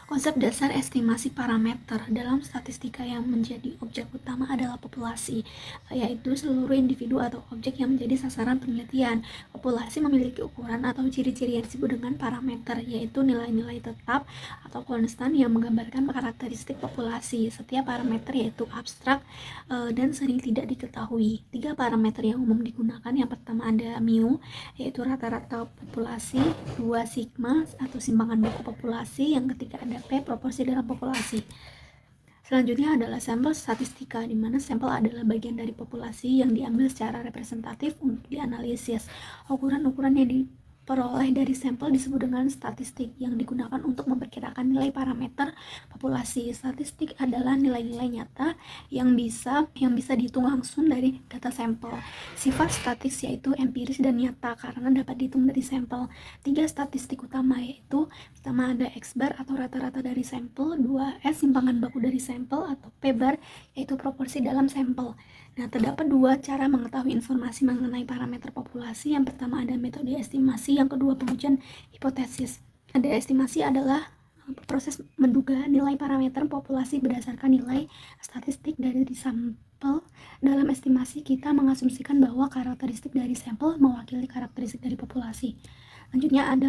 Konsep dasar estimasi parameter dalam statistika yang menjadi objek utama adalah populasi, yaitu seluruh individu atau objek yang menjadi sasaran penelitian. Populasi memiliki ukuran atau ciri-ciri yang disebut dengan parameter, yaitu nilai-nilai tetap atau konstan yang menggambarkan karakteristik populasi. Setiap parameter yaitu abstrak dan sering tidak diketahui. 3 parameter yang umum digunakan, yang pertama ada mu, yaitu rata-rata populasi, 2 sigma atau simpangan baku populasi, yang ketiga ada P, proporsi dalam populasi. Selanjutnya adalah sampel statistika, di mana sampel adalah bagian dari populasi yang diambil secara representatif untuk dianalisis. Ukuran-ukuran yang diperoleh dari sampel disebut dengan statistik, yang digunakan untuk memperkirakan nilai parameter populasi. Statistik adalah nilai-nilai nyata yang bisa dihitung langsung dari data sampel. Sifat statis yaitu empiris dan nyata karena dapat dihitung dari sampel. 3 statistik utama yaitu pertama ada X bar atau rata-rata dari sampel, 2 S simpangan baku dari sampel atau P bar yaitu proporsi dalam sampel. Nah, terdapat 2 cara mengetahui informasi mengenai parameter populasi. Yang pertama ada metode estimasi, yang kedua pengujian hipotesis. Ada estimasi adalah proses menduga nilai parameter populasi berdasarkan nilai statistik dari sampel. Dalam estimasi kita mengasumsikan bahwa karakteristik dari sampel mewakili karakteristik dari populasi. Selanjutnya ada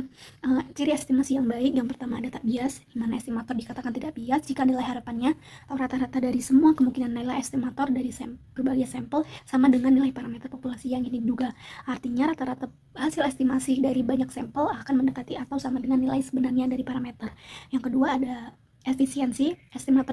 ciri estimasi yang baik. Yang pertama ada tak bias, di mana estimator dikatakan tidak bias jika nilai harapannya atau rata-rata dari semua kemungkinan nilai estimator dari berbagai sampel sama dengan nilai parameter populasi yang diduga. Artinya rata-rata hasil estimasi dari banyak sampel akan mendekati atau sama dengan nilai sebenarnya dari parameter. Yang kedua ada efisiensi. Estimator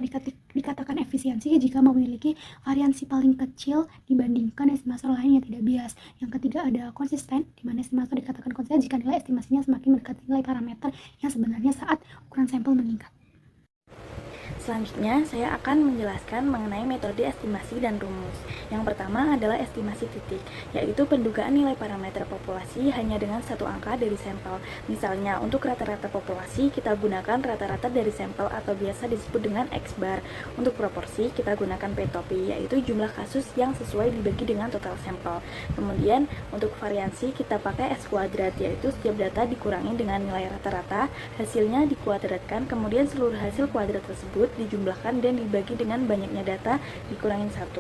dikatakan efisiensi jika memiliki variansi paling kecil dibandingkan estimator lain yang tidak bias. Yang ketiga ada konsisten, di mana estimator dikatakan konsisten jika nilai estimasinya semakin mendekati nilai parameter yang sebenarnya saat ukuran sampel meningkat. Selanjutnya, saya akan menjelaskan mengenai metode estimasi dan rumus. Yang pertama adalah estimasi titik, yaitu pendugaan nilai parameter populasi hanya dengan satu angka dari sampel. Misalnya, untuk rata-rata populasi, kita gunakan rata-rata dari sampel atau biasa disebut dengan X bar. Untuk proporsi, kita gunakan P topi, yaitu jumlah kasus yang sesuai dibagi dengan total sampel. Kemudian, untuk variansi, kita pakai S kuadrat, yaitu setiap data dikurangi dengan nilai rata-rata, hasilnya dikuadratkan, kemudian seluruh hasil kuadrat tersebut dijumlahkan dan dibagi dengan banyaknya data dikurangin 1.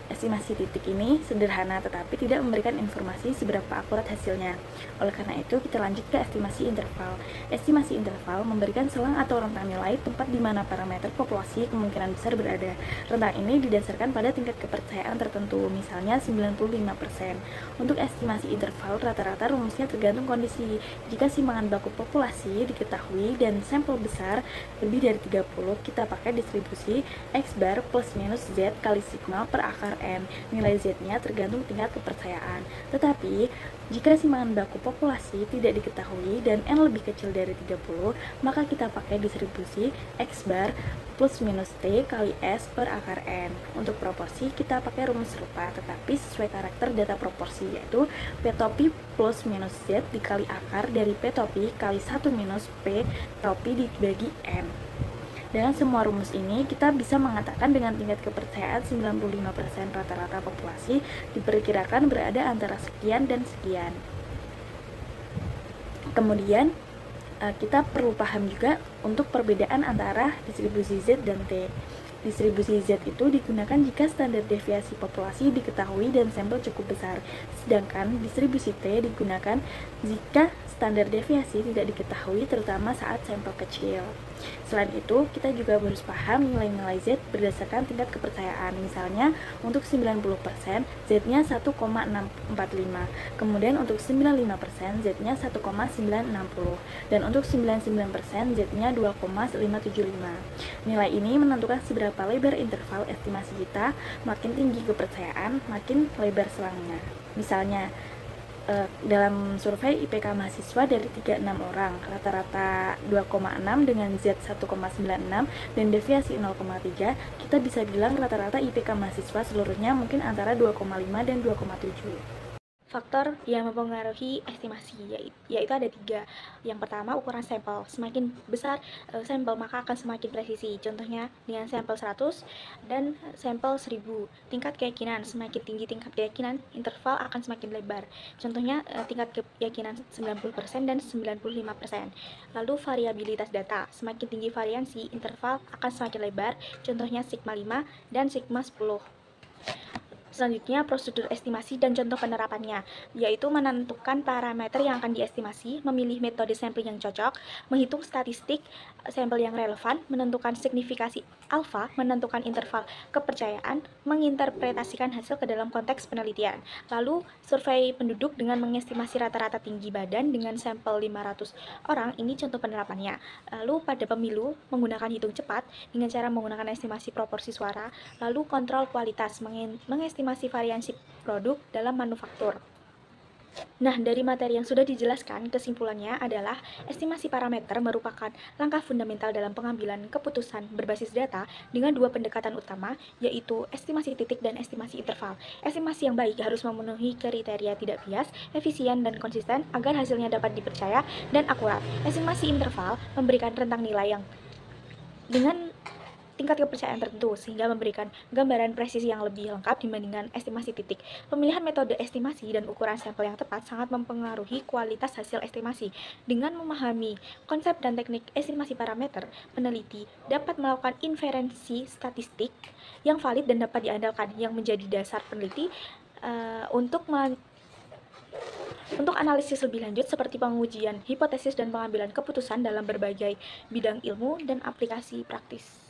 Estimasi titik ini sederhana tetapi tidak memberikan informasi seberapa akurat hasilnya. Oleh karena itu, kita lanjut ke estimasi interval. Estimasi interval memberikan selang atau rentang nilai tempat di mana parameter populasi kemungkinan besar berada. Rentang ini didasarkan pada tingkat kepercayaan tertentu, misalnya 95%. Untuk estimasi interval, rata-rata rumusnya tergantung kondisi. Jika simpangan baku populasi diketahui dan sampel besar lebih dari 30, kita pakai distribusi X bar plus minus Z kali sigma per akar N. Nilai Z-nya tergantung tingkat kepercayaan. Tetapi, jika simpangan baku populasi tidak diketahui dan N lebih kecil dari 30, maka kita pakai distribusi X bar plus minus T kali S per akar N. Untuk proporsi, kita pakai rumus serupa, tetapi sesuai karakter data proporsi, yaitu P topi plus minus Z dikali akar dari P topi kali 1 minus P topi dibagi N. Dengan semua rumus ini, kita bisa mengatakan dengan tingkat kepercayaan 95% rata-rata populasi diperkirakan berada antara sekian dan sekian. Kemudian, kita perlu paham juga untuk perbedaan antara distribusi Z dan T. Distribusi Z itu digunakan jika standar deviasi populasi diketahui dan sampel cukup besar, sedangkan distribusi T digunakan jika standar deviasi tidak diketahui, terutama saat sampel kecil. Selain itu, kita juga harus paham nilai-nilai Z berdasarkan tingkat kepercayaan. Misalnya, untuk 90% Z-nya 1,645, kemudian untuk 95% Z-nya 1,960, dan untuk 99% Z-nya 2,575. Nilai ini menentukan seberapa lebar interval estimasi kita. Makin tinggi kepercayaan, makin lebar selangnya. Misalnya, dalam survei IPK mahasiswa dari 36 orang, rata-rata 2,6 dengan Z 1,96 dan deviasi 0,3, kita bisa bilang rata-rata IPK mahasiswa seluruhnya mungkin antara 2,5 dan 2,7. Faktor yang mempengaruhi estimasi yaitu ada 3. Yang pertama, ukuran sampel. Semakin besar sampel maka akan semakin presisi. Contohnya dengan sampel 100 dan sampel 1000. Tingkat keyakinan. Semakin tinggi tingkat keyakinan, interval akan semakin lebar. Contohnya tingkat keyakinan 90% dan 95%. Lalu variabilitas data. Semakin tinggi variansi, interval akan semakin lebar. Contohnya sigma 5 dan sigma 10. Selanjutnya, prosedur estimasi dan contoh penerapannya, yaitu menentukan parameter yang akan diestimasi, memilih metode sampling yang cocok, menghitung statistik sampel yang relevan, menentukan signifikasi alfa, menentukan interval kepercayaan, menginterpretasikan hasil ke dalam konteks penelitian. Lalu, survei penduduk dengan mengestimasi rata-rata tinggi badan dengan sampel 500 orang, ini contoh penerapannya. Lalu, pada pemilu, menggunakan hitung cepat dengan cara menggunakan estimasi proporsi suara, lalu kontrol kualitas, mengestimasi variansi produk dalam manufaktur. Nah, dari materi yang sudah dijelaskan, kesimpulannya adalah estimasi parameter merupakan langkah fundamental dalam pengambilan keputusan berbasis data dengan 2 pendekatan utama, yaitu estimasi titik dan estimasi interval. Estimasi yang baik harus memenuhi kriteria tidak bias, efisien, dan konsisten agar hasilnya dapat dipercaya dan akurat. Estimasi interval memberikan rentang nilai yang dengan tingkat kepercayaan tertentu sehingga memberikan gambaran presisi yang lebih lengkap dibandingkan estimasi titik. Pemilihan metode estimasi dan ukuran sampel yang tepat sangat mempengaruhi kualitas hasil estimasi. Dengan memahami konsep dan teknik estimasi parameter, peneliti dapat melakukan inferensi statistik yang valid dan dapat diandalkan, yang menjadi dasar peneliti untuk analisis lebih lanjut seperti pengujian hipotesis dan pengambilan keputusan dalam berbagai bidang ilmu dan aplikasi praktis.